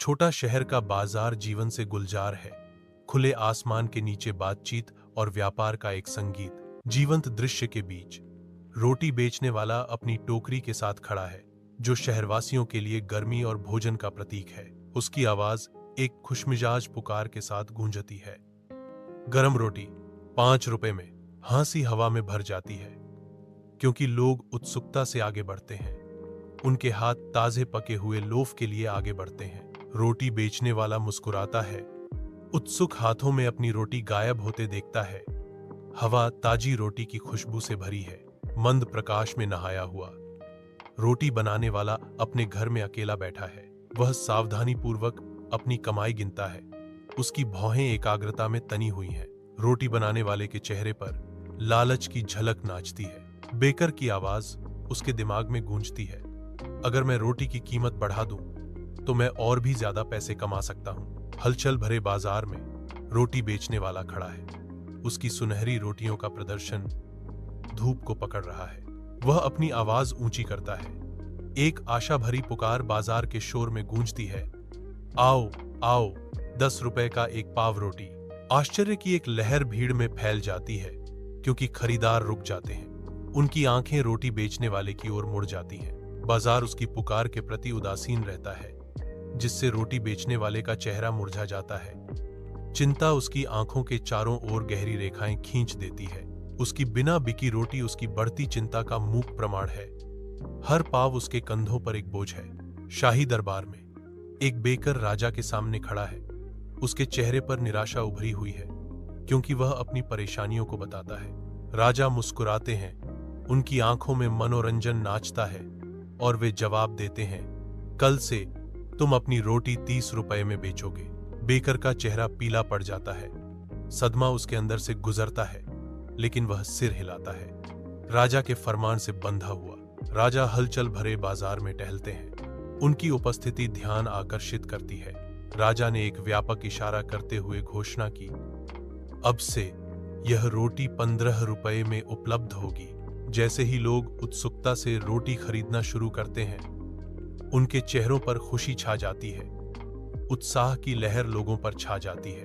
छोटा शहर का बाजार जीवन से गुलजार है। खुले आसमान के नीचे बातचीत और व्यापार का एक संगीत। जीवंत दृश्य के बीच रोटी बेचने वाला अपनी टोकरी के साथ खड़ा है, जो शहरवासियों के लिए गर्मी और भोजन का प्रतीक है। उसकी आवाज एक खुशमिजाज पुकार के साथ गूंजती है। गरम रोटी 5 रुपए में। हंसी हवा में भर जाती है, क्योंकि लोग उत्सुकता से आगे बढ़ते हैं। उनके हाथ ताजे पके हुए लोफ के लिए आगे बढ़ते हैं। रोटी बेचने वाला मुस्कुराता है, उत्सुक हाथों में अपनी रोटी गायब होते देखता है। हवा ताजी रोटी की खुशबू से भरी है, मंद प्रकाश में नहाया हुआ। रोटी बनाने वाला अपने घर में अकेला बैठा है। वह सावधानी पूर्वक अपनी कमाई गिनता है। उसकी भौहें एकाग्रता में तनी हुई हैं। रोटी बनाने वाले के चेहरे पर लालच की झलक नाचती है। बेकर की आवाज उसके दिमाग में गूंजती है, अगर मैं रोटी की कीमत बढ़ा दूं तो मैं और भी ज्यादा पैसे कमा सकता हूं। हलचल भरे बाजार में रोटी बेचने वाला खड़ा है। उसकी सुनहरी रोटियों का प्रदर्शन धूप को पकड़ रहा है। वह अपनी आवाज ऊंची करता है। एक आशा भरी पुकार बाजार के शोर में गूंजती है, आओ आओ, 10 रुपए का एक पाव रोटी। आश्चर्य की एक लहर भीड़ में फैल जाती है, क्योंकि खरीदार रुक जाते हैं। उनकी आंखें रोटी बेचने वाले की ओर मुड़ जाती हैं। बाजार उसकी पुकार के प्रति उदासीन रहता है, जिससे रोटी बेचने वाले का चेहरा मुरझा जाता है। चिंता उसकी आंखों के चारों ओर गहरी रेखाएं खींच देती है। उसकी बिना बिकी रोटी उसकी बढ़ती चिंता का मूक प्रमाण है। हर पाव उसके कंधों पर एक बोझ है। शाही दरबार में एक बेकर राजा के सामने खड़ा है। उसके चेहरे पर निराशा उभरी हुई है, क्योंकि वह अपनी परेशानियों को बताता है। राजा मुस्कुराते हैं, उनकी आंखों में मनोरंजन नाचता है, और वे जवाब देते हैं, कल से तुम अपनी रोटी 30 रुपए में बेचोगे। बेकर का चेहरा पीला पड़ जाता है। सदमा उसके अंदर से गुजरता है, लेकिन वह सिर हिलाता है। राजा के फरमान से बंधा हुआ। राजा हलचल भरे बाजार में टहलते हैं। उनकी उपस्थिति ध्यान आकर्षित करती है। राजा ने एक व्यापक इशारा करते हुए घोषणा की, अब से यह रोटी 15 रुपए में उपलब्ध होगी। जैसे ही लोग उत्सुकता से रोटी खरीदना शुरू करते हैं, उनके चेहरों पर खुशी छा जाती है। उत्साह की लहर लोगों पर छा जाती है।